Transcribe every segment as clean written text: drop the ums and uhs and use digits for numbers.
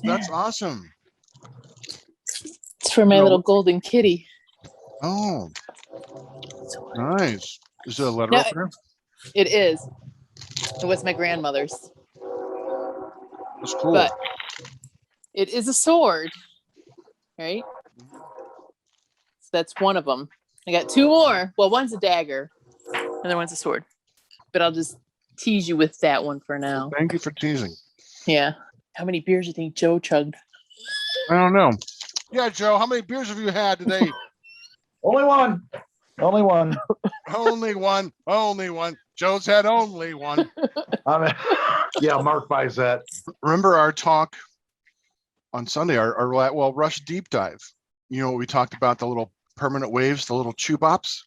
That's awesome. It's for my little golden kitty. Oh, nice. Is it a letter No, opener? It is. It was my grandmother's. That's cool. But it is a sword, right? So that's one of them. I got two more. Well, one's a dagger, and the other one's a sword. But I'll just tease you with that one for now. Well, thank you for teasing. Yeah. How many beers do you think Joe chugged? I don't know. Yeah, Joe, how many beers have you had today? Only one. Only one. Only one. Only one. Joe's had only one. Yeah, Mark buys that. Remember our talk on Sunday, our Rush deep dive. You know, we talked about the little permanent waves, the little chew bops.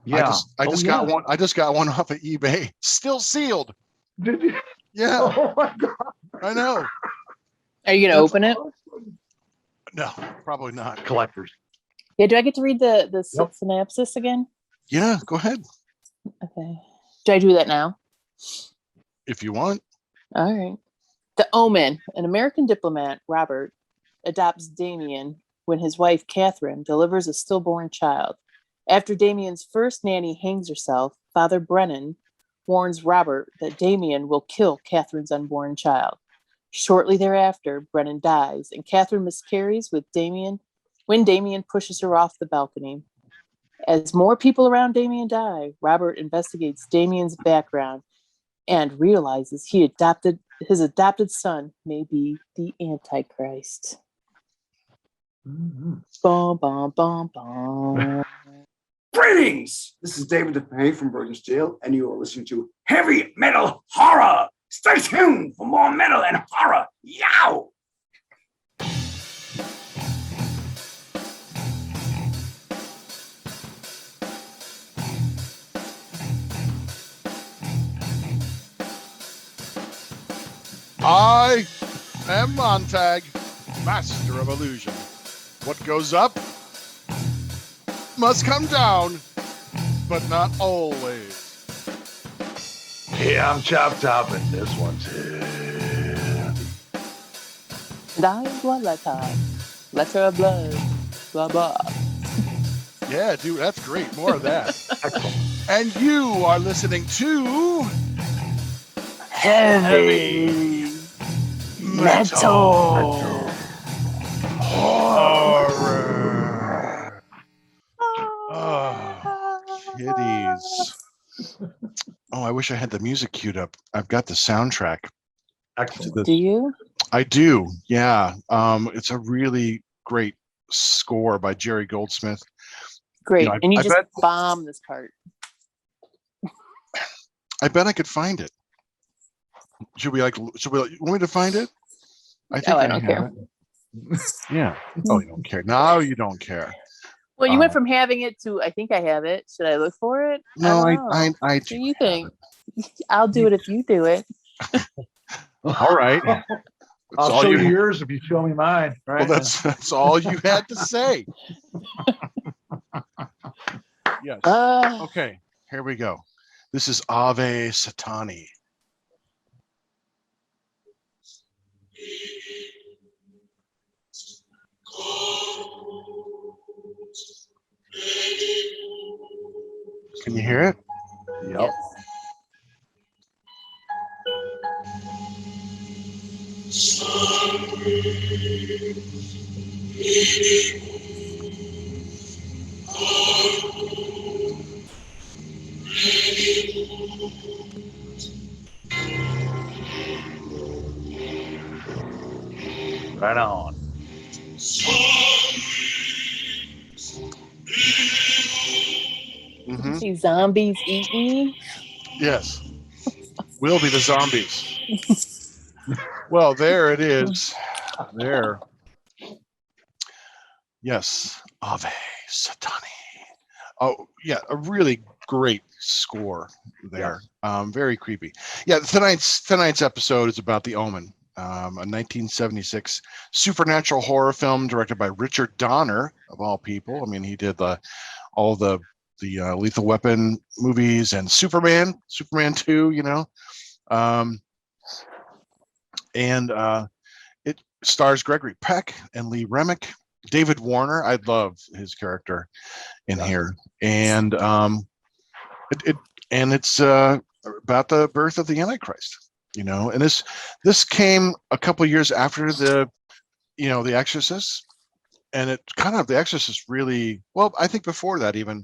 Yeah. I just got one. I just got one off of eBay, still sealed. Did you? Yeah. Oh my God. I know. Are you going to open it? No, probably not. Collectors. Yeah, do I get to read the synopsis again? Yeah, go ahead. Okay. Do I do that now? If you want. All right. The Omen, an American diplomat, Robert, adopts Damien when his wife, Catherine, delivers a stillborn child. After Damien's first nanny hangs herself, Father Brennan warns Robert that Damien will kill Catherine's unborn child. Shortly thereafter, Brennan dies, and Catherine miscarries with Damien when Damien pushes her off the balcony. As more people around Damien die, Robert investigates Damien's background and realizes his adopted son may be the Antichrist. Mm-hmm. Bum, bum, bum, bum. Greetings! This is David DePay from Burgess Jail, and you are listening to Heavy Metal Horror! Stay tuned for more metal and horror! Yow! I am Montag, master of illusion. What goes up must come down, but not always. Hey, I'm Chop Top, and this one's here. And I am Bloodletter. Letter of blood. Blah, blah. Yeah, dude, that's great. More of that. Excellent. And you are listening to Heavy Metal Horror. Oh, kitties. Oh, I wish I had the music queued up. I've got the soundtrack. Excellent. Do you? I do, yeah. It's a really great score by Jerry Goldsmith. Great. You know, and you I just bet- bomb this part. I bet I could find it. Should we want me to find it? I think I don't care. have it. Yeah. Oh, you don't care. No, you don't care. Well, you went from having it to I think I have it. Should I look for it? No, don't know. I What do you think? I'll do it if you do it. All right. I'll show you yours if you show me mine. Right? Well, that's all you had to say. Yes. Okay, here we go. This is Ave Satani. Can you hear it? Yep. Right on. Mm-hmm. See zombies eat me. Yes. We'll be the zombies. Well, there it is. There. Yes. Ave Satani. Oh, yeah. A really great score there. Yes. Very creepy. Yeah. Tonight's episode is about The Omen, a 1976 supernatural horror film directed by Richard Donner, of all people. I mean, he did all the Lethal Weapon movies and Superman 2, you know. stars Gregory Peck and Lee Remick. David Warner, I love his character in here, and it's about the birth of the Antichrist. And this came a couple years after the Exorcist, and the Exorcist really, well, I think before that even,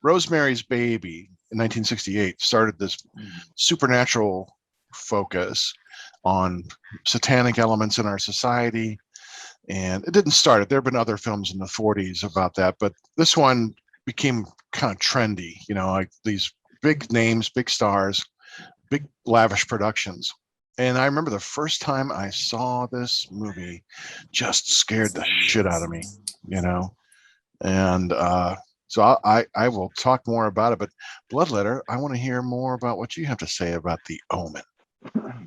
Rosemary's Baby in 1968 started this supernatural focus on satanic elements in our society. And it didn't start it. There have been other films in the 40s about that, but this one became kind of trendy, like these big names, big stars, big lavish productions. And I remember the first time I saw this movie just scared the shit out of me, and so I will talk more about it. But Bloodletter, I want to hear more about what you have to say about The Omen.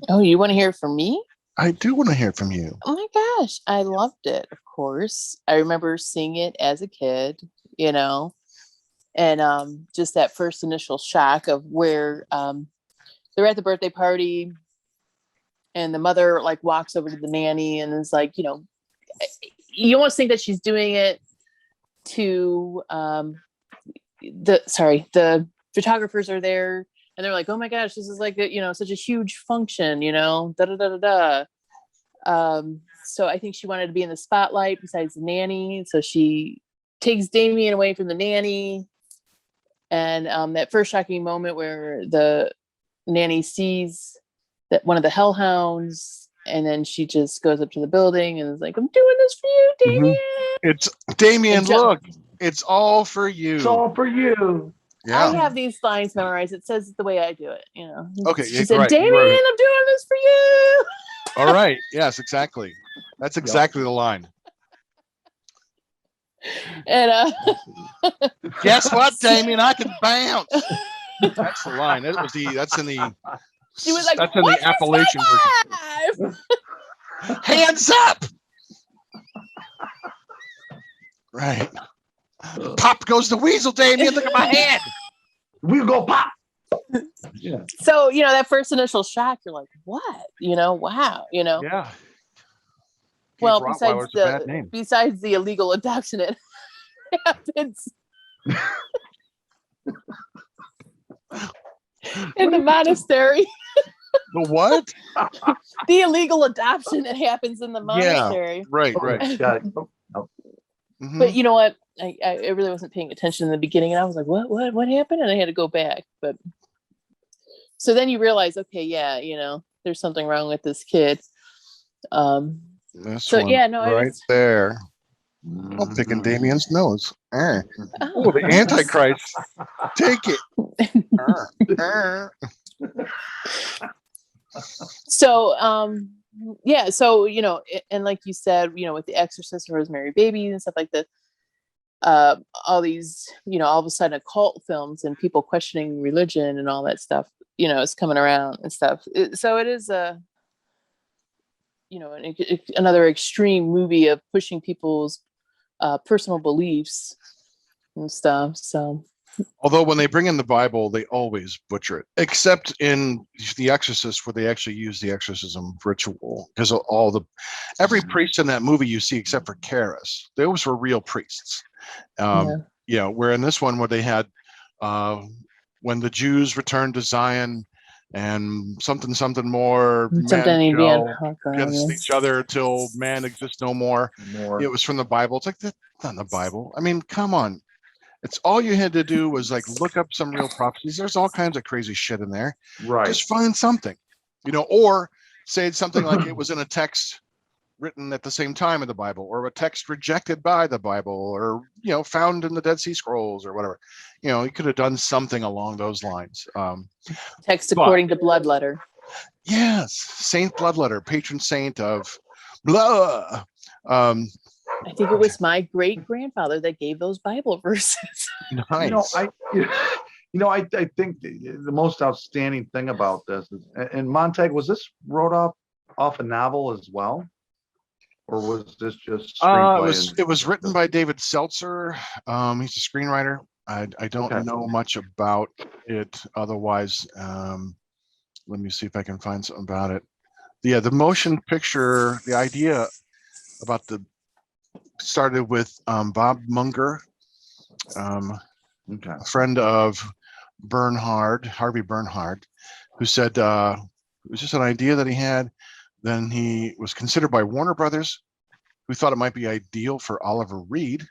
Oh, you want to hear from me? I do want to hear from you. Oh my gosh, I loved it, of course. I remember seeing it as a kid, and just that first initial shock of where they're at the birthday party and the mother like walks over to the nanny and is like, you almost think that she's doing it to the photographers are there. And they're like, oh my gosh, this is like, such a huge function, da da da da da. So I think she wanted to be in the spotlight besides the nanny. So she takes Damien away from the nanny. And that first shocking moment where the nanny sees that one of the hellhounds, and then she just goes up to the building and is like, I'm doing this for you, Damien. It's Damien, look, it's all for you. It's all for you. Yeah. I have these lines memorized. It says it the way I do it, Okay. She said, Damien, I'm doing this for you. All right. Yes, exactly. That's exactly the line. And guess what, Damien? I can bounce. That's the line. That's in the she was like, that's in the Appalachian version. Hands up. Right. Pop goes the weasel, Damien. Look at my head. We go pop. Yeah. So, that first initial shock, you're like, what? Wow. Yeah. Well, Rottweiler's besides the illegal adoption, it happens in the monastery. The what? The illegal adoption that happens in the monastery. Yeah, right. Got it. Mm-hmm. But you know what? I really wasn't paying attention in the beginning, and I was like, what happened? And I had to go back. But so then you realize, okay, yeah, there's something wrong with this kid. This so one yeah, no, right there. I'm picking Damien's nose. Oh, the Antichrist. Take it. So yeah, so and like you said, with the Exorcist and Rosemary Baby and stuff like that, all these, all of a sudden occult films and people questioning religion and all that stuff, is coming around and stuff. So it is another extreme movie of pushing people's personal beliefs and stuff. So, although when they bring in the Bible, they always butcher it, except in The Exorcist, where they actually use the exorcism ritual, because every priest in that movie you see, except for Karras, those were real priests. Where in this one, where they had when the Jews returned to Zion and something more against each other till man exists no more. It was from the Bible. It's like, that's not in the Bible. I mean, come on. It's all you had to do was like look up some real prophecies. There's all kinds of crazy shit in there. Right. Just find something, or say something like it was in a text written at the same time in the Bible, or a text rejected by the Bible, or found in the Dead Sea Scrolls or whatever. You could have done something along those lines. Text according to Bloodletter. Yes, Saint Bloodletter, patron saint of blah. I think it was my great grandfather that gave those Bible verses. Nice. I think the most outstanding thing about this is, and Montag, was this wrote off a novel as well, or was this just screenplay? It was written by David Seltzer. He's a screenwriter. I don't know much about it otherwise. Let me see if I can find something about it. Yeah, the motion picture, the idea started with Bob Munger, Okay. a friend of Harvey Bernhard, who said it was just an idea that he had. Then he was considered by Warner Brothers, who thought it might be ideal for Oliver Reed.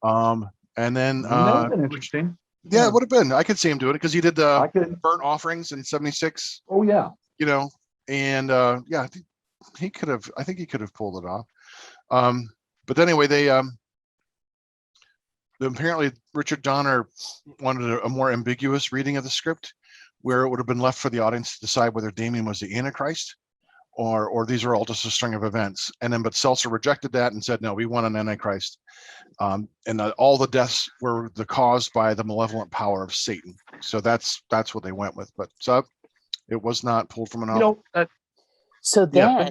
And then That would have been interesting. yeah, it would have been. I could see him doing it because he did I the could. Burnt Offerings in '76. Oh yeah. You know, and yeah, I think he could have. I think he could have pulled it off. But anyway, they apparently Richard Donner wanted a more ambiguous reading of the script, where it would have been left for the audience to decide whether Damien was the Antichrist, or these are all just a string of events. And then, but Seltzer rejected that and said, no, we want an Antichrist. And all the deaths were caused by the malevolent power of Satan. So that's what they went with. But so it was not pulled from a novel. So then, yeah,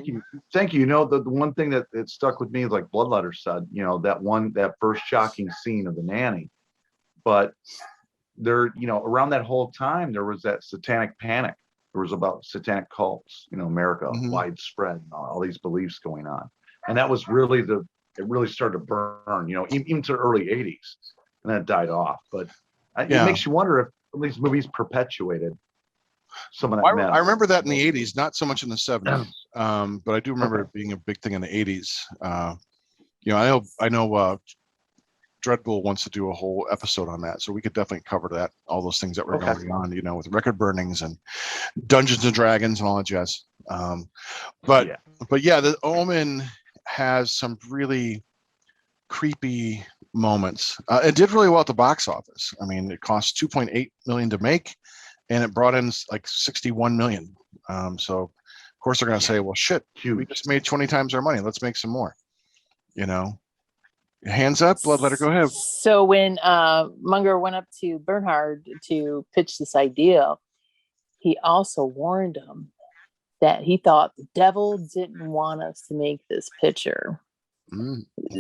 thank you. You know, the one thing that it stuck with me is like Bloodletter said, you know, that first shocking scene of the nanny. But there, you know, around that whole time, there was that satanic panic. There was about satanic cults, you know, America, widespread, all these beliefs going on. And that was really it really started to burn, you know, even to the early 80s. And then it died off. But it makes you wonder if these movies perpetuated some of that. I remember that in the 80s, not so much in the 70s. But I do remember it being a big thing in the 80s. You know, I know Dreadbull wants to do a whole episode on that, so we could definitely cover that, all those things that were going on, you know, with record burnings and Dungeons and Dragons and all that jazz. But yeah, the Omen has some really creepy moments. It did really well at the box office. I mean, it cost $2.8 million to make, and it brought in like $61 million. So of course they're going to say, well, shit, we just made 20 times our money. Let's make some more, you know. Hands up, Bloodletter, go ahead. So when Munger went up to Bernhard to pitch this idea, he also warned him that he thought the devil didn't want us to make this picture.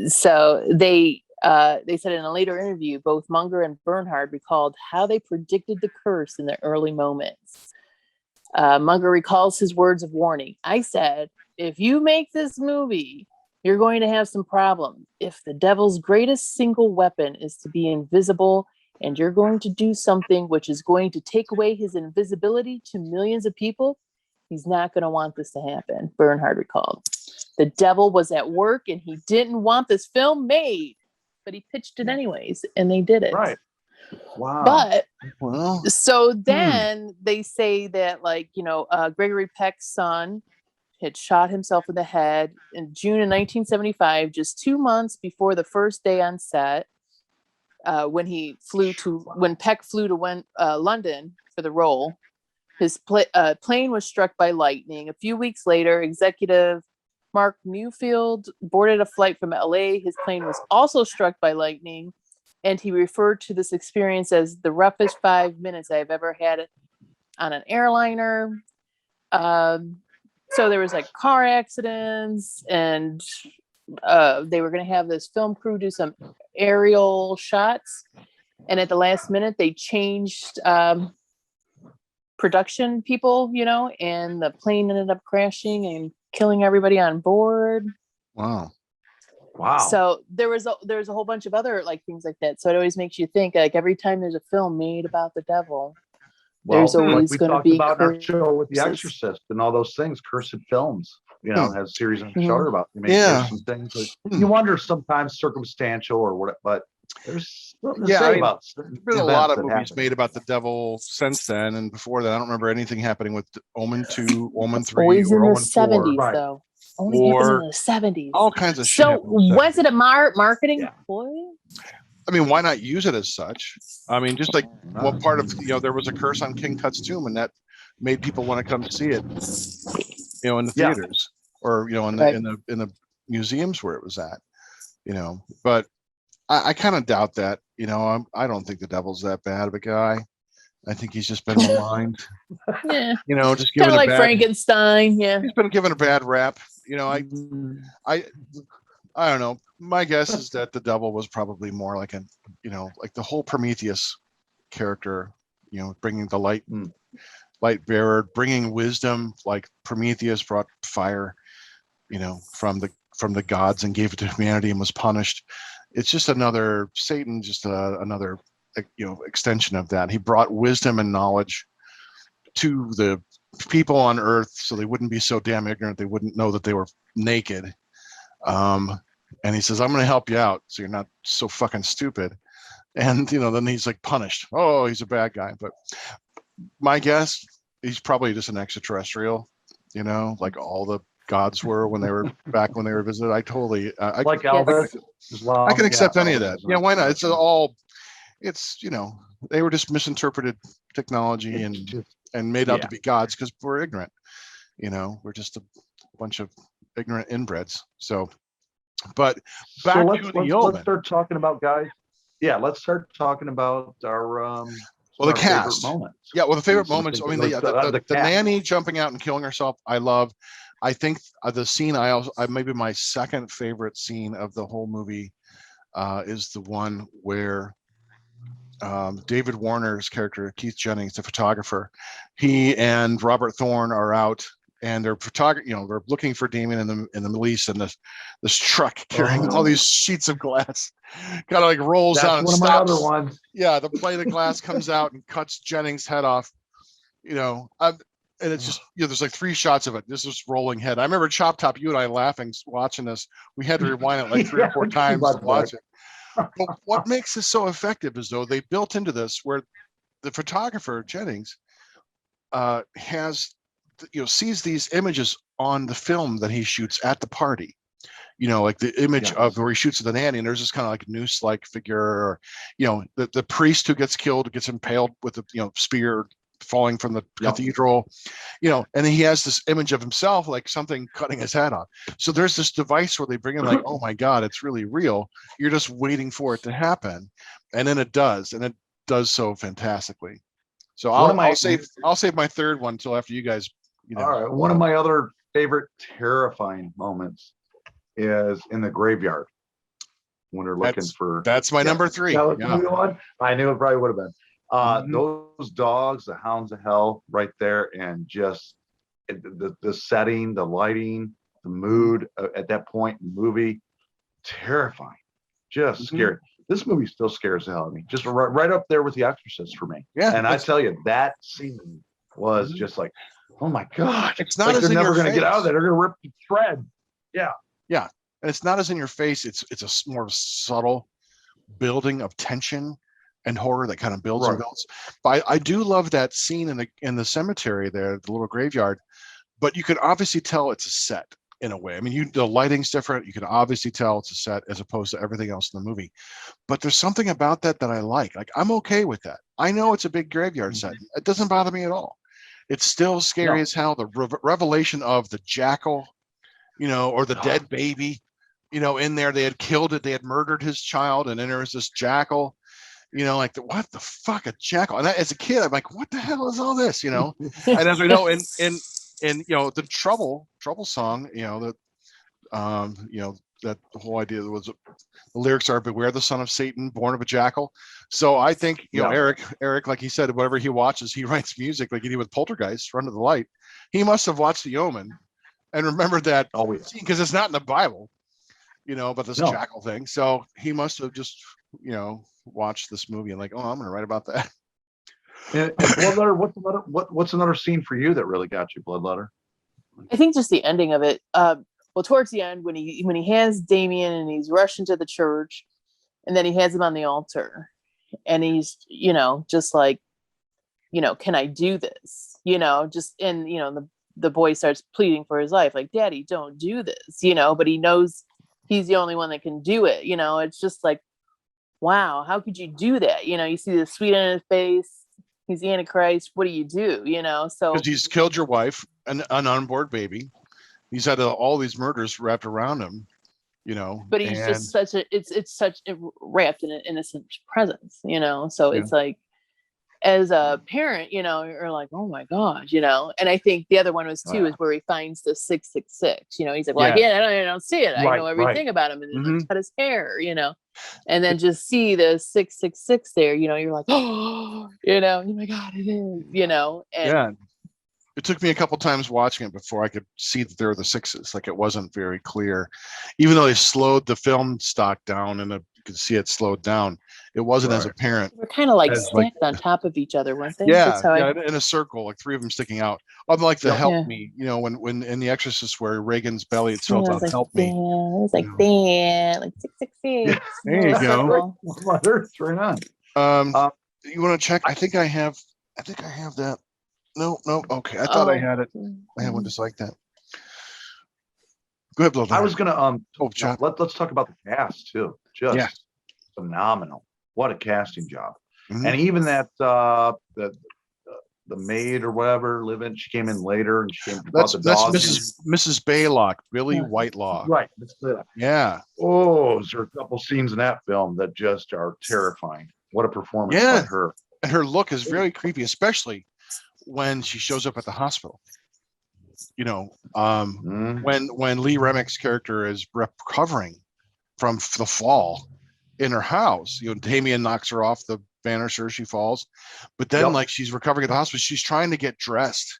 So they said in a later interview, both Munger and Bernhard recalled how they predicted the curse in the early moments. Munger recalls his words of warning. I said, if you make this movie, you're going to have some problems. If the devil's greatest single weapon is to be invisible, and you're going to do something which is going to take away his invisibility to millions of people, he's not going to want this to happen, Bernhard recalled. The devil was at work and he didn't want this film made, but he pitched it anyways, and they did it. Right. Wow. But so then they say that, like, you know, Gregory Peck's son had shot himself in the head in June of 1975, just 2 months before the first day on set, when Peck flew to London for the role. His plane was struck by lightning. A few weeks later, executive Mark Newfield boarded a flight from LA. His plane was also struck by lightning, and he referred to this experience as the roughest 5 minutes I've ever had on an airliner. So there was like car accidents, and they were going to have this film crew do some aerial shots. And at the last minute, they changed production people, you know, and the plane ended up crashing and killing everybody on board. Wow. So there was a whole bunch of other like things like that. So it always makes you think, like, every time there's a film made about the devil, there's always going to be about our show with The Exorcist and all those things, cursed films, you know, has series on Shutter about some things that you wonder sometimes circumstantial or what, but there's something to say about. There's been a lot of movies made about the devil since then, and before that, I don't remember anything happening with Omen 2, Omen 3, always or in the Omen 70s, 4. though. Always in the 70s. All kinds of shit. So was it a marketing ploy? I mean, why not use it as such? I mean, just like what part of, you know, there was a curse on King Tut's tomb, and that made people want to come see it, you know, in the theaters or, you know, in the museums where it was at, you know. But I kind of doubt that, you know. I don't think the devil's that bad of a guy. I think he's just been maligned. You know, just given kind of like Frankenstein. Yeah, he's been given a bad rap. You know, I don't know. My guess is that the devil was probably more like like the whole Prometheus character, you know, bringing the light bearer, bringing wisdom, like Prometheus brought fire, you know, from from the gods and gave it to humanity and was punished. It's just another Satan, just another extension of that. He brought wisdom and knowledge to the people on Earth, so they wouldn't be so damn ignorant. They wouldn't know that they were naked. And he says, I'm going to help you out so you're not so fucking stupid. And, then he's like punished. Oh, he's a bad guy. But my guess, he's probably just an extraterrestrial, like all the gods were when they were back when they were visited. I totally, like Elvis as well. I can accept any of that. Elvis Why not? It's they were just misinterpreted technology and made out to be gods because we're ignorant. We're just a bunch of ignorant inbreds. So, but back to the Omen. Let's start talking about, guys. Yeah, let's start talking about our the cast. Favorite moments. Yeah, well, the favorite moments. I mean, the nanny jumping out and killing herself. I love. I think the scene maybe my second favorite scene of the whole movie is the one where David Warner's character, Keith Jennings, the photographer, he and Robert Thorne are out and they're they're looking for Damien in the Middle East, and this truck carrying all these sheets of glass kind of like rolls That's down and one stops. of my other ones. Yeah, the plate of glass comes out and cuts Jennings' head off. And it's just, there's like 3 shots of it. This is rolling head. I remember Chop Top, you and I laughing, watching this. We had to rewind it like 3 or 4 times to watch it. But what makes this so effective is, though, they built into this where the photographer, Jennings, sees these images on the film that he shoots at the party. Like the image of where he shoots the nanny, and there's this kind of like noose-like figure, or, the priest who gets killed, gets impaled with a, spear falling from the cathedral, and he has this image of himself, like something cutting his head off. So there's this device where they bring in like, oh my God, it's really real. You're just waiting for it to happen. And then it does. And it does so fantastically. So I'll save my third one until after you guys, All right. One of my other favorite terrifying moments is in the graveyard when they're looking for. That's my number 3. One? I knew it probably would have been. Those dogs, the hounds of hell, right there, and just the setting, the lighting, the mood at that point in the movie, terrifying, just scary. This movie still scares the hell out of me, just right up there with The Exorcist for me. Yeah, and I tell you, that scene was just like, oh my God, it's not as they're never going to get out of there. They're going to rip the thread. Yeah, and it's not as in your face. It's a more subtle building of tension and horror that kind of builds and builds. But I do love that scene in the cemetery there, the little graveyard. But you can obviously tell it's a set in a way. I mean, the lighting's different. You can obviously tell it's a set as opposed to everything else in the movie. But there's something about that I like. Like, I'm okay with that. I know it's a big graveyard set. It doesn't bother me at all. It's still scary as hell. The revelation of the jackal, or the dead baby, in there. They had killed it. They had murdered his child, and then there was this jackal. Like what the fuck, a jackal? And as a kid, I'm like, what the hell is all this? And as we know, in the trouble song, that the whole idea was the lyrics are "Beware the son of Satan, born of a jackal." So I think Eric, like he said, whatever he watches, he writes music like he did with Poltergeist, Run to the Light. He must have watched The Omen and remembered that because it's not in the Bible, but this jackal thing. So he must have just watch this movie and like, I'm gonna write about that. And Bloodletter, what's another scene for you that really got you, Bloodletter? I think just the ending of it. Towards the end, when he has Damien and he's rushing to the church, and then he has him on the altar, and he's just like, can I do this? The boy starts pleading for his life, like, Daddy, don't do this, but he knows he's the only one that can do it. It's just like, wow, how could you do that? You see the sweet on his face. He's the Antichrist. What do you do? So because he's killed your wife, an unborn baby. He's had all these murders wrapped around him. But he's just it's such wrapped in an innocent presence. So it's like, as a parent, you're like, oh my God, and I think the other one was too is where he finds the 666. He's like, well, I don't see it. I know everything about him, and then cut his hair, and then just see the 666 there. You're like, oh, oh my God, it is, and it took me a couple times watching it before I could see that there were the sixes. Like it wasn't very clear, even though they slowed the film stock down and you could see it slowed down. It wasn't as Right. apparent. We're kind of like As, stacked on top of each other, weren't they? Yeah, That's how yeah, in a circle, like three of them sticking out. Unlike the Yep. "Help Yeah. Me," when in The Exorcist, where Reagan's belly it I spells was out like, "Help Me." damn. It was like, Yeah. damn, like 666. There you go. Mother, it's right on. You want to check? I think I have that. No. Okay, I thought I had it. I had one just like that. Go ahead, Bloodletter. I was gonna Chap. let's talk about the cast too. Just Yeah. phenomenal. What a casting job. Mhm. And even that the maid or whatever she came in later and she came That's the dog. Mrs. Baylock, Billy Yeah. Whitelaw. Right. Yeah. Oh, is there a couple scenes in that film that just are terrifying. What a performance Yeah. by her. And her look is very creepy, especially when she shows up at the hospital. Mhm. When Lee Remick's character is recovering from the fall in her house, Damien knocks her off the banister, she falls, but then Yep. like she's recovering at the hospital, she's trying to get dressed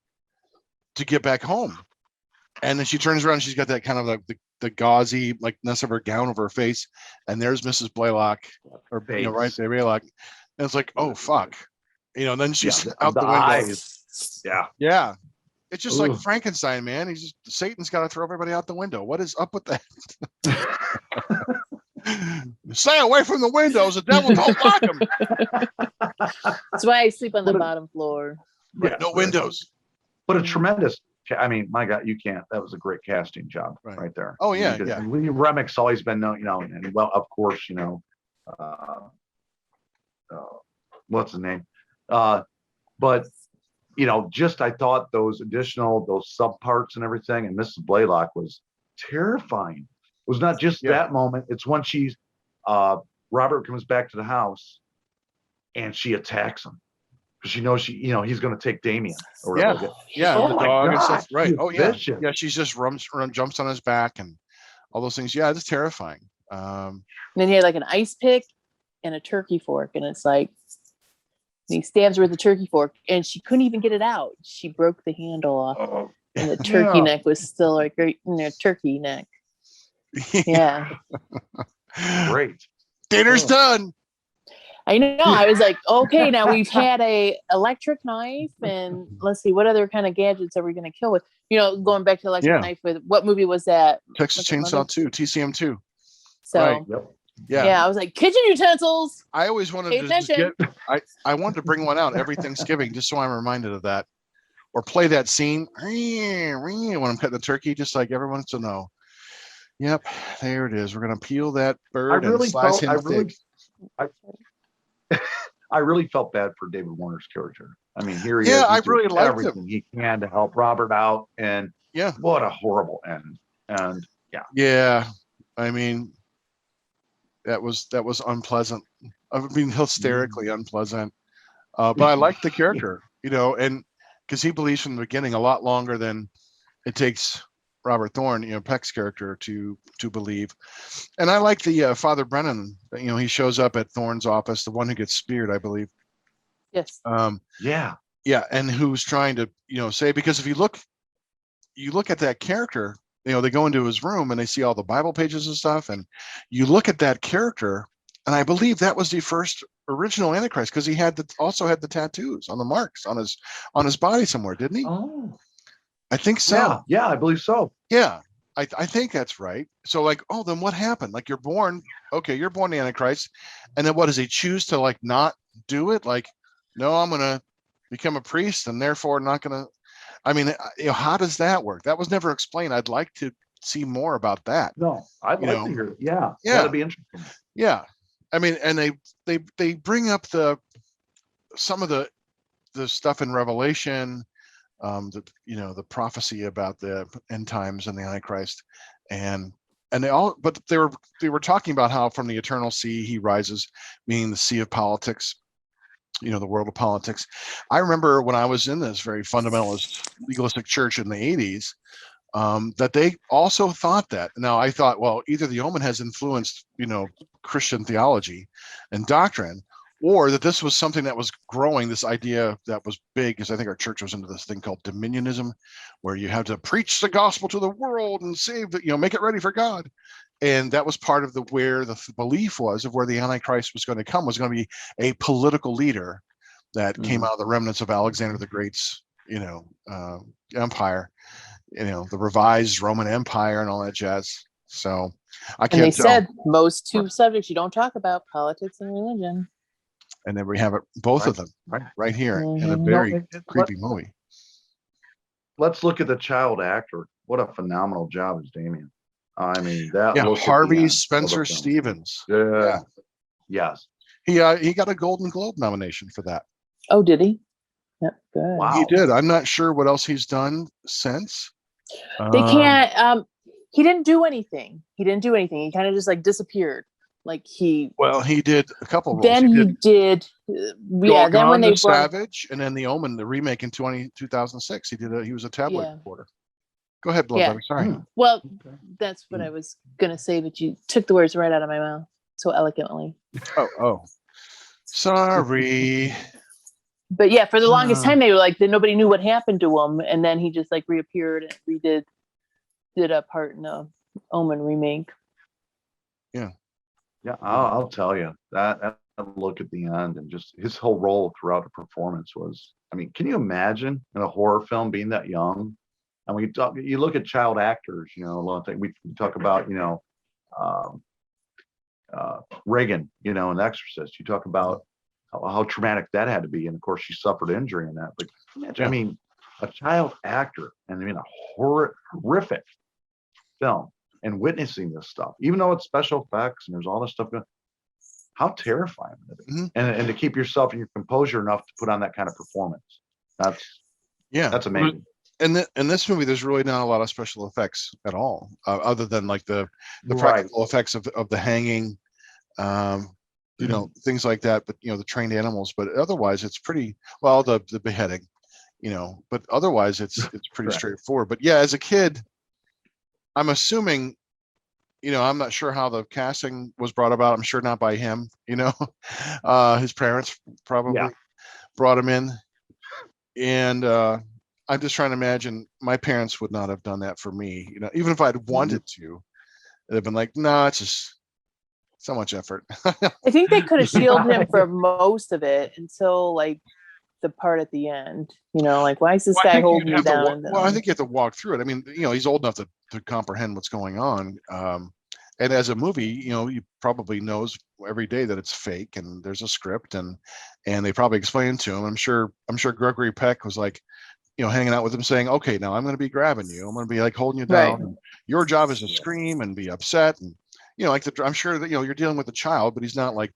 to get back home, and then she turns around and she's got that kind of like the gauzy likeness of her gown over her face, and there's Mrs. Blaylock, or Face. right there, Blaylock, and it's like, oh fuck, and then she's Yeah, out the window. eyes. Yeah. It's just like Ooh. Frankenstein, man. Satan's got to throw everybody out the window. What is up with that? Stay away from the windows. The devil don't like them. That's why I sleep on the What a- bottom floor. Yeah, No windows. But a tremendous. I mean, my God, you can't. That was a great casting job right there. Oh, yeah, You yeah. and Lee Remick's always been known, and well, of course, what's his name? But just I thought those sub parts and everything, and Mrs. Blaylock was terrifying. It was not just that moment. It's when she's Robert comes back to the house and she attacks him because she knows he's going to take Damien or whatever. Yeah, Oh the my dog and God, stuff. Right. she's Oh yeah, vicious. yeah. She's just jumps on his back and all those things. Yeah, it's terrifying. And then he had like an ice pick and a turkey fork, and it's like he stabs her with the turkey fork, and she couldn't even get it out. She broke the handle off, and the turkey neck was still like right in their turkey neck. Yeah, Great. Dinner's done. I know. I was like, okay, now we've had a electric knife, and let's see, what other kind of gadgets are we going to kill with? Going back to electric knife. With what movie was that? Texas Chainsaw 2, TCM 2. So. Right. Yep. Yeah, I was like, kitchen utensils. I always wanted to just I wanted to bring one out every Thanksgiving just so I'm reminded of that, or play that scene when I'm cutting the turkey, just like everyone wants to know. Yep, there it is. We're gonna peel that bird and slice him thick. I really felt bad for David Warner's character. I mean, here he is. Yeah, I He's doing really liked everything him. he can to help Robert out, and what a horrible end. And yeah, I mean, that was unpleasant. I mean, hysterically unpleasant. But I like the character, and because he believes from the beginning a lot longer than it takes Robert Thorne, Peck's character, to believe. And I like the Father Brennan. He shows up at Thorne's office, the one who gets speared, I believe. Yes. Yeah, and who's trying to say, because if you look at that character, they go into his room and they see all the Bible pages and stuff, and you look at that character, and I believe that was the first original Antichrist, because he also had the tattoos on the marks on his body somewhere, didn't he? Oh, I think so. Yeah, I believe so. Yeah, I think that's right. So then what happened? Like, you're born the Antichrist, and then what does he choose to not do it? No, I'm gonna become a priest, and therefore not gonna. I mean, how does that work? That was never explained. I'd like to see more about that. No, I'd like to hear it. Yeah, that'd be interesting. Yeah, I mean, and they bring up some of the stuff in Revelation, the prophecy about the end times and the Antichrist, and they were talking about how from the eternal sea he rises, meaning the sea of politics. The world of politics. I remember when I was in this very fundamentalist legalistic church in the 80s, that they also thought that. Now I thought, well, either the Omen has influenced, Christian theology and doctrine, or that this was something that was growing, this idea that was big, because I think our church was into this thing called dominionism, where you have to preach the gospel to the world and save it, make it ready for God. And that was part of where the belief was of where the Antichrist was going to come, was going to be a political leader that came out of the remnants of Alexander the Great's, empire, the revised Roman Empire and all that jazz. So I can't And they tell. said most two subjects you don't talk about: politics and religion. And then we have it, both of them, right here in a very creepy movie. Let's look at the child actor. What a phenomenal job is Damien. I mean, that Yeah, look at the Harvey end of the Spencer film. Stevens. Yeah. Yes. He got a Golden Globe nomination for that. Oh, did he? Yep, good. Wow. He did. I'm not sure what else he's done since. They can't. He didn't do anything. He kind of just like disappeared. Like Well, he did a couple roles. Then he did. Yeah. Then when they brought Savage, and then the Omen, the remake in 2006, he was a tabloid reporter. Go ahead, Bloodletter. Sorry. Well, that's what I was gonna say, but you took the words right out of my mouth so eloquently. Oh, sorry. But yeah, for the longest time they were like, nobody knew what happened to him, and then he just like reappeared and did a part in the Omen remake. Yeah, I'll tell you that look at the end and just his whole role throughout the performance was. I mean, can you imagine in a horror film being that young? And you look at child actors, a lot of things. We talk about, Reagan, in The Exorcist. You talk about how traumatic that had to be, and of course she suffered injury in that. But imagine, I mean, a child actor and a horrific film. And witnessing this stuff, even though it's special effects and there's all this stuff going, how terrifying it is. Mm-hmm. And to keep yourself and your composure enough to put on that kind of performance. That's amazing. In this movie, there's really not a lot of special effects at all, other than like the practical effects of the hanging, things like that. But the trained animals. But otherwise, it's pretty well the beheading, But otherwise, it's pretty straightforward. But yeah, as a kid, I'm assuming, I'm not sure how the casting was brought about. I'm sure not by him, his parents probably brought him in. And I'm just trying to imagine my parents would not have done that for me. Even if I'd wanted to, they'd have been like, no, it's just so much effort. I think they could have shielded him for most of it until like the part at the end, like, why is this guy holding me down? Well, I think you have to walk through it. I mean, he's old enough to comprehend what's going on. And as a movie, he probably knows every day that it's fake and there's a script and they probably explained to him. I'm sure Gregory Peck was like, hanging out with him saying, okay, now I'm going to be grabbing you. I'm going to be like holding you down. Right. And your job is to scream and be upset. And, I'm sure that, you're dealing with a child, but he's not like,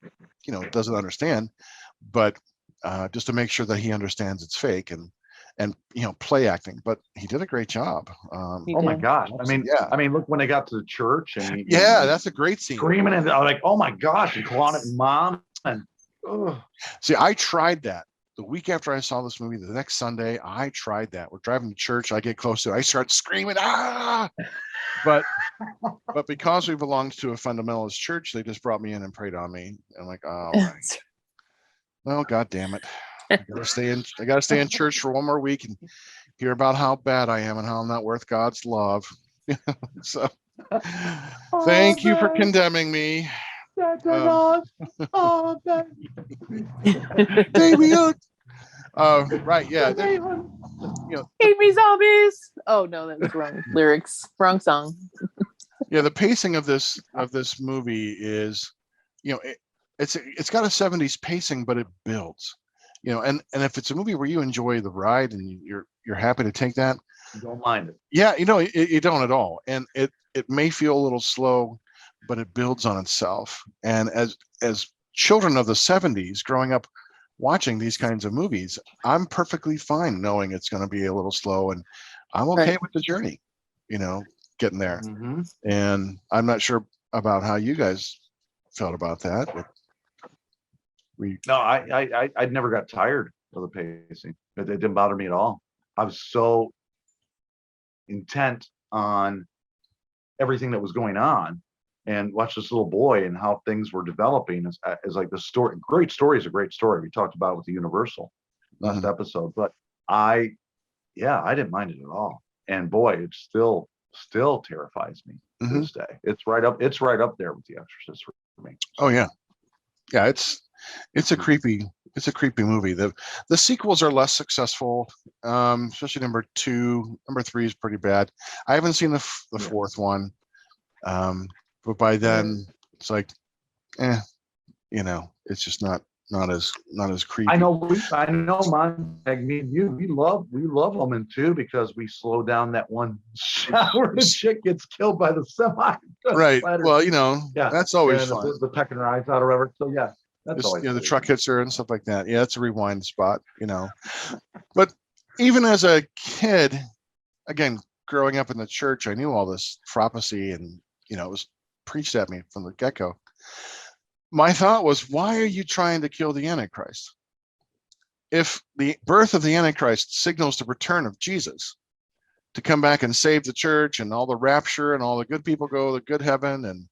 doesn't understand, but just to make sure that he understands it's fake and play acting. But he did a great job. Oh my gosh! I mean, look when they got to the church and that's a great scene. Screaming and like, oh my gosh, and calling it mom. And see, I tried that the week after I saw this movie. The next Sunday, I tried that. We're driving to church. I get close to it. I start screaming, ah! But because we belonged to a fundamentalist church, they just brought me in and prayed on me. I'm like, oh, right. Well, God damn it. I gotta stay in church for one more week and hear about how bad I am and how I'm not worth God's love. So thank you for condemning me. Damien. Right, yeah. Hate me zombies. Oh no, that was wrong lyrics. Wrong song. Yeah, the pacing of this movie is, it's got a 70s pacing, but it builds. And if it's a movie where you enjoy the ride and you're happy to take that, you don't mind it. Yeah, you don't at all. And it may feel a little slow, but it builds on itself. And as children of the 70s growing up watching these kinds of movies, I'm perfectly fine knowing it's going to be a little slow, and I'm okay with the journey, getting there. Mm-hmm. And I'm not sure about how you guys felt about that. But I never got tired of the pacing. It didn't bother me at all. I was so intent on everything that was going on and watch this little boy and how things were developing as like the story. Great story is a great story. We talked about it with the Universal last episode, but I didn't mind it at all. And boy, it still terrifies me to this day. It's right up there with The Exorcist for me. Oh yeah. Yeah, it's a creepy movie. The sequels are less successful, especially number 2. Number 3 is pretty bad. I haven't seen the fourth one, but by then it's like, it's just not as creepy. I know, Montag, me and you, we love Omen too, because we slow down that one shot where the chick gets killed by the semi. Right. Well, that's always fun. The pecking her eyes out or whatever. So yeah, that's always the truck hits her and stuff like that. Yeah, it's a rewind spot, But even as a kid, again, growing up in the church, I knew all this prophecy, and it was preached at me from the get-go. My thought was, why are you trying to kill the Antichrist? If the birth of the Antichrist signals the return of Jesus to come back and save the church, and all the rapture and all the good people go to the good heaven, and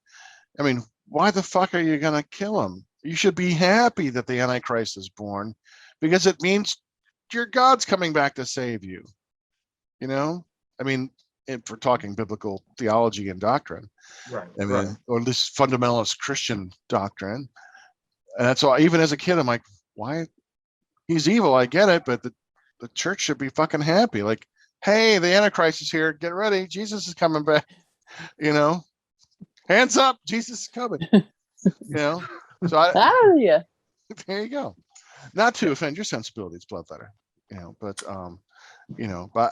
I mean, why the fuck are you going to kill him? You should be happy that the Antichrist is born, because it means your God's coming back to save you. I mean, if we're talking biblical theology and doctrine, right? I mean, or this fundamentalist Christian doctrine. And that's all. Even as a kid, I'm like, why? He's evil, I get it, but the church should be fucking happy. Like, hey, the Antichrist is here. Get ready. Jesus is coming back. Hands up. Jesus is coming. So yeah. There you go. Not to offend your sensibilities, Bloodletter. But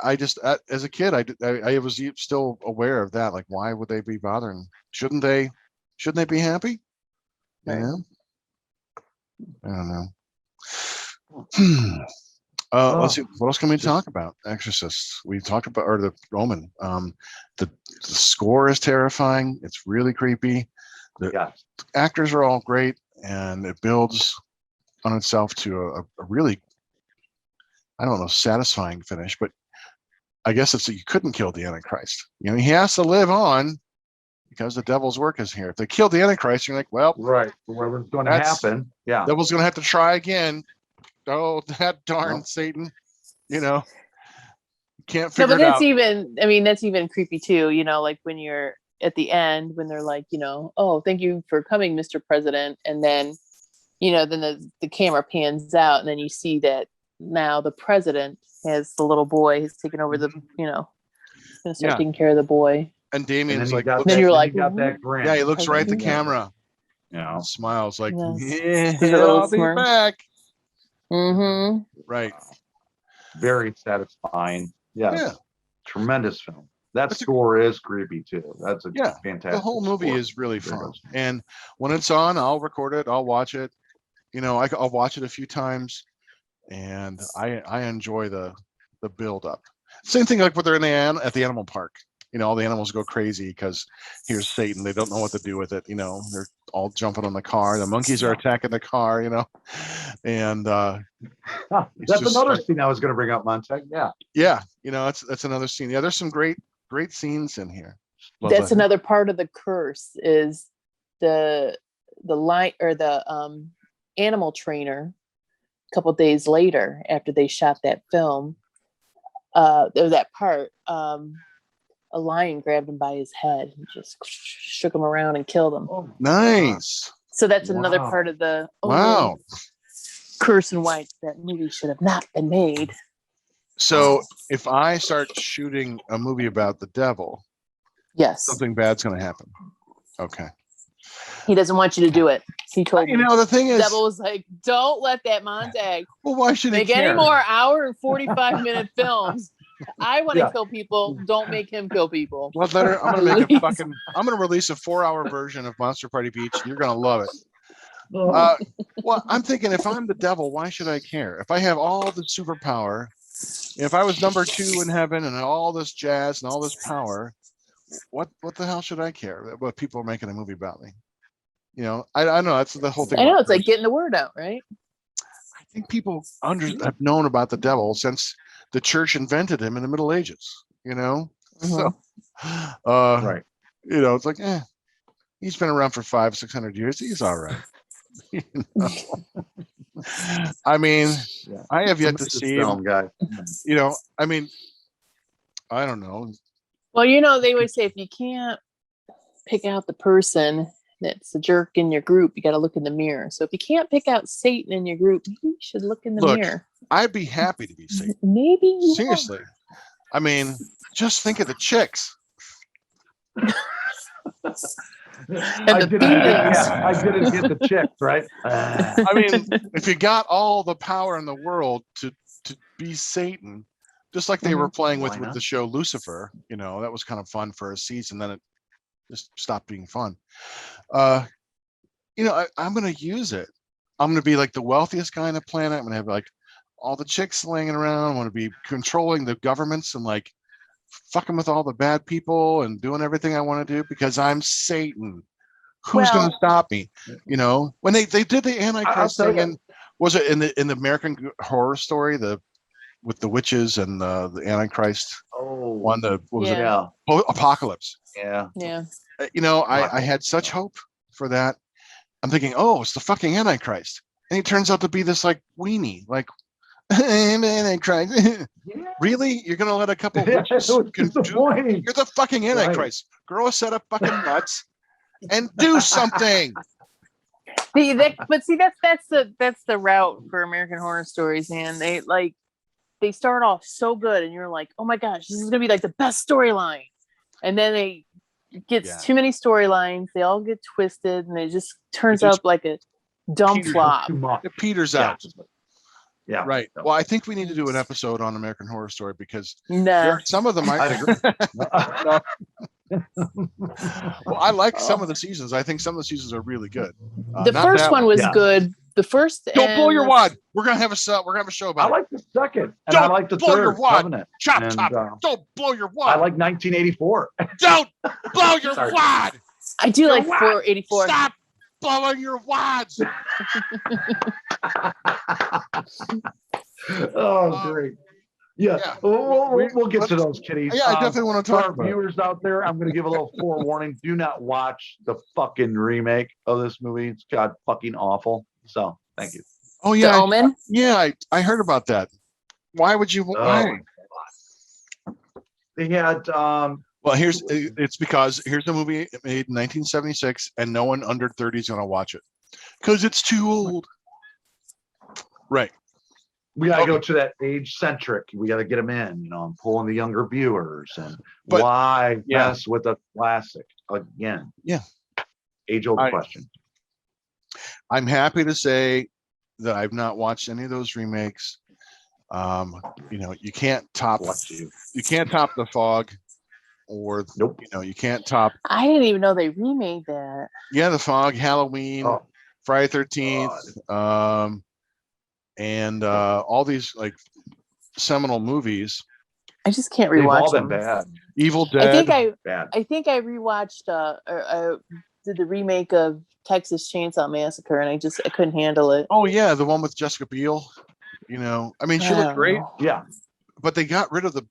I just, as a kid, I was still aware of that. Like, why would they be bothering? Shouldn't they be happy? Right. I don't know. Let's see. What else can we talk about? Exorcists. We talked about, or the Omen. The score is terrifying. It's really creepy. The actors are all great, and it builds on itself to a really, I don't know, satisfying finish. But I guess it's that you couldn't kill the Antichrist. He has to live on, because the devil's work is here. If they kill the Antichrist, you're like, well, right, whatever's going to happen. Yeah, devil's going to have to try again. Oh, that darn Satan! Can't figure it out. That's even creepy too. Like when you're at the end, when they're like, oh, thank you for coming, Mr. President, and then, then the camera pans out, and then you see that now the president has the little boy. He's taken over the, gonna start taking care of the boy. And Damien's like, then you're like, got that grin. Yeah, he looks right at the camera. Smiles like, yes. I'll be back. Mm-hmm. Right. Very satisfying. Yeah. Tremendous film. That score is creepy too. That's a fantastic. The whole movie is really fun. And when it's on, I'll record it. I'll watch it. I'll watch it a few times, and I enjoy the build up. Same thing like when they're at the animal park. All the animals go crazy because here's Satan. They don't know what to do with it. They're all jumping on the car. The monkeys are attacking the car, and that's another scene I was going to bring up, Montag. Yeah. That's another scene. Yeah. There's some great scenes in here. That's another part of the curse is the line, or the animal trainer. A couple days later, after they shot that film, that part, a lion grabbed him by his head and just shook him around and killed him. Oh, nice. So that's another part of the curse, and why that movie should have not been made. So if I start shooting a movie about the devil, yes, something bad's going to happen. Okay. He doesn't want you to do it. He told me. The thing is, the devil was like, don't let that Montag why should make any more hour and 45-minute films. I want to kill people. Don't make him kill people. Bloodletter, I'm gonna release a 4-hour version of Monster Party Beach, and you're gonna love it. Well, I'm thinking, if I'm the devil, why should I care? If I have all the superpower, if I was number 2 in heaven and all this jazz and all this power, what the hell should I care what people are making a movie about me? I know that's the whole thing. I know, it's like getting the word out, right? I think people have known about the devil since the church invented him in the Middle Ages. Mm-hmm. So, right. It's like, He's been around for 500-600 years. He's all right. You know? I mean, Yeah. I have yet to Tremendous see film, him. guy. You know, I mean, I don't know. Well, they always say if you can't pick out the person that's a jerk in your group, you got to look in the mirror. So if you can't pick out Satan in your group, maybe you should look in the mirror. I'd be happy to be Satan. Maybe you Seriously. I mean, just think of the chicks. And the feelings. I didn't get the chicks, right? I mean, if you got all the power in the world to be Satan, just like they were playing with Why not? the show Lucifer, that was kind of fun for a season. Then it just stopped being fun. I'm going to use it. I'm going to be like the wealthiest guy on the planet. I'm going to have like all the chicks laying around. I want to be controlling the governments and like fucking with all the bad people and doing everything I want to do because I'm Satan. Who's going to stop me? When they did the Antichrist thing, and was it in the American Horror Story, with the witches and the Antichrist one, Apocalypse? Yeah. Yeah. I had such hope for that. I'm thinking, oh, it's the fucking Antichrist, and he turns out to be this like weenie, like Antichrist. Really? You're gonna let a couple witches you're the fucking Antichrist. Grow a set of fucking nuts and do something. That's the route for American Horror Stories, man. They start off so good, and you're like, oh my gosh, this is gonna be like the best storyline, and then it gets too many storylines. They all get twisted, and it just turns out like a dumb flop. It peters out. Yeah. Right. Well, I think we need to do an episode on American Horror Story because No. some of them I'd agree. Well, I like some of the seasons. I think some of the seasons are really good. The first one was good. The first. Don't blow your wad. We're gonna have a show about. I like the second, and Don't I like the blow third. Your wad. Covenant. Chop. Don't blow your wad. I like 1984. Don't blow your wad. I do like 484. Stop blowing your wads. Great. Yeah. We'll get to those, kiddies. Yeah, I definitely want to talk about viewers out there. I'm going to give a little forewarning. Do not watch the fucking remake of this movie. It's god fucking awful. So, thank you. Oh yeah, The Omen. I heard about that. Why would you? Why? They had. Well, it's because here's a movie made in 1976, and no one under 30 is going to watch it because it's too old. Right. We got to go to that age centric. We got to get them in, I'm pulling the younger viewers. And why mess with a classic again? Yeah. Age old question. I'm happy to say that I've not watched any of those remakes. You can't top The Fog, or you can't top. I didn't even know they remade that. Yeah, The Fog, Halloween, Friday 13th. And all these like seminal movies. I just can't rewatch They've all been them. bad. Evil Dead. I think I rewatched did the remake of Texas Chainsaw Massacre, and I couldn't handle it. Oh yeah, the one with Jessica Biel. She looked great. Yeah, but they got rid of the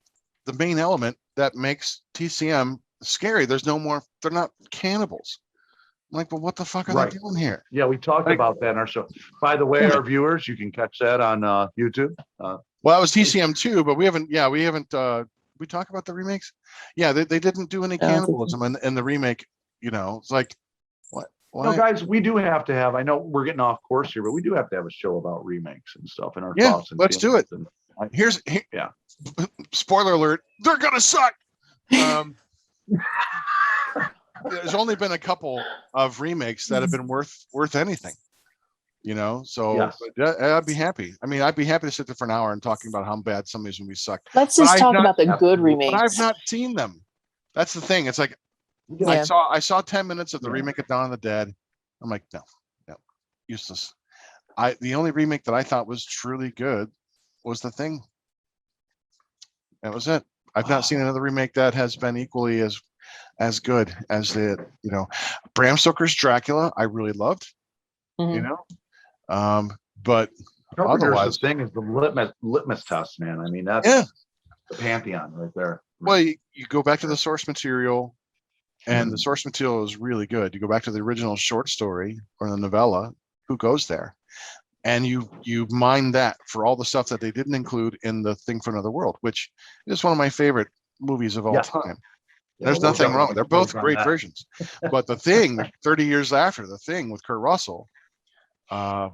main element that makes TCM scary. There's no more. They're not cannibals. I'm like, well, what the fuck are they doing here? Yeah, we talked about that in our show. By the way, our viewers, you can catch that on YouTube. Well, that was TCM too, but we haven't. We talk about the remakes. Yeah, they didn't do any cannibalism in the remake. It's like, what? No, guys, we do have to have. I know we're getting off course here, but we do have to have a show about remakes and stuff in our thoughts. Let's do it. Spoiler alert: they're gonna suck. There's only been a couple of remakes that have been worth anything, so I'd be happy. I mean, I'd be happy to sit there for an hour and talking about how bad some of these movies suck. Let's just talk about the good remakes. But I've not seen them. That's the thing. It's like I saw 10 minutes of the remake of Dawn of the Dead. I'm like, no, useless. The only remake that I thought was truly good was The Thing. That was it. I've not seen another remake that has been equally as good as Bram Stoker's Dracula. I really loved, but otherwise, the Thing is the litmus test, man. I mean, that's the pantheon right there. Well, you go back to the source material, And the source material is really good. You go back to the original short story or the novella, Who Goes There? And you mine that for all the stuff that they didn't include in the Thing from Another World, which is one of my favorite movies of all time. There's nothing wrong. They're both great versions. But The Thing, 30 years after The Thing with Kurt Russell, God,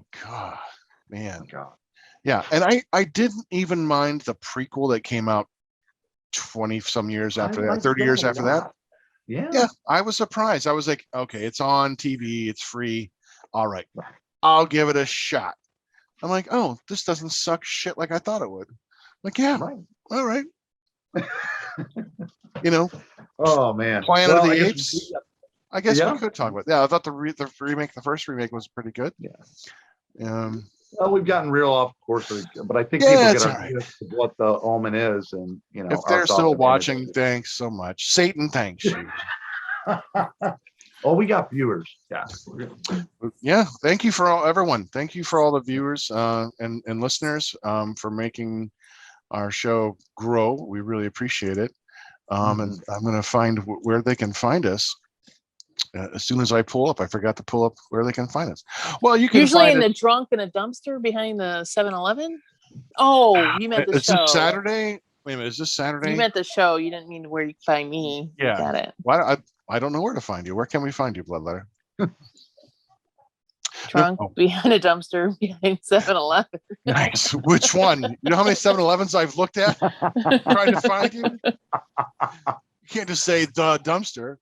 man. God. Yeah, and I didn't even mind the prequel that came out 20 some years after that, 30 years after that. Yeah, I was surprised. I was like, okay, it's on TV, it's free. All right, I'll give it a shot. I'm like, oh, this doesn't suck shit like I thought it would. I'm like, yeah, all right. You know, oh man, Planet of the Apes. I guess we could talk about. Yeah, I thought the first remake was pretty good. Yeah. Well, we've gotten real off course, but I think people get a gist of what the Omen is, and you know, if they're still watching, thanks so much, Satan. Thanks you. Oh, we got viewers. Yeah. Thank you for everyone. Thank you for all the viewers and listeners for making our show grow. We really appreciate it. And I'm going to find where they can find us. As soon as I pull up, I forgot to pull up where they can find us. Well, you can usually in the trunk in a dumpster behind the 7-Eleven. Oh, you meant the show. Is this Saturday? Wait a minute, is this Saturday? You meant the show. You didn't mean where you can find me. Yeah. Got it. Well, I don't know where to find you. Where can we find you, Bloodletter? Trunk behind a dumpster behind 7-Eleven. Nice. Which one? You know how many 7-Elevens I've looked at trying to find you? You can't just say the dumpster.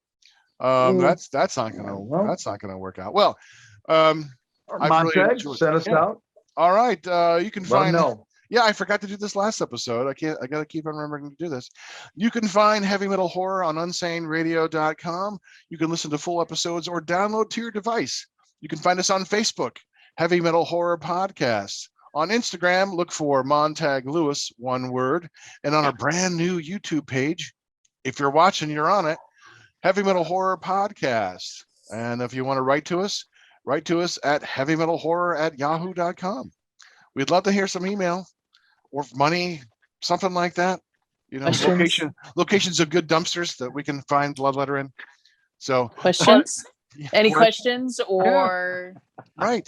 That's not gonna work out. Well, Montag, send us out. All right. You can find. Yeah, I forgot to do this last episode. I gotta keep on remembering to do this. You can find Heavy Metal Horror on unsaneradio.com. You can listen to full episodes or download to your device. You can find us on Facebook, Heavy Metal Horror Podcast. On Instagram, look for Montag Lewis, one word, and on our brand new YouTube page, if you're watching, you're on it. Heavy Metal Horror Podcast. And if you want to write to us at heavymetalhorror@yahoo.com. We'd love to hear some email or money, something like that. You know, locations of good dumpsters that we can find Bloodletter in. So questions? Any questions or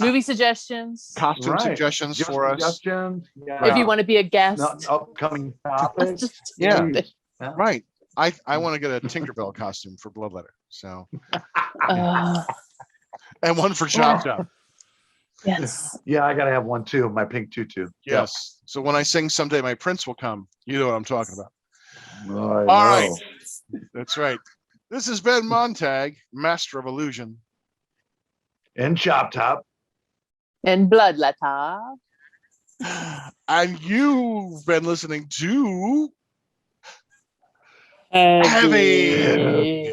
movie suggestions? Costume suggestions for us. If you want to be a guest. Upcoming topics. Right. I want to get a Tinkerbell costume for Bloodletter. So, and one for Chop Chop. Yes. Yeah, I gotta have one too. My pink tutu. Yes. So when I sing "Someday My Prince Will Come," you know what I'm talking about. All right. That's right. This has been Montag, Master of Illusion, and Chop Top, and Bloodletter, and you've been listening to Heavy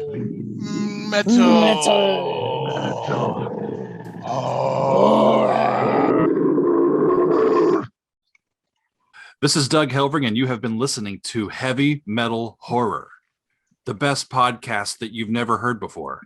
Metal. This is Doug Helvering, and you have been listening to Heavy Metal Horror, the best podcast that you've never heard before.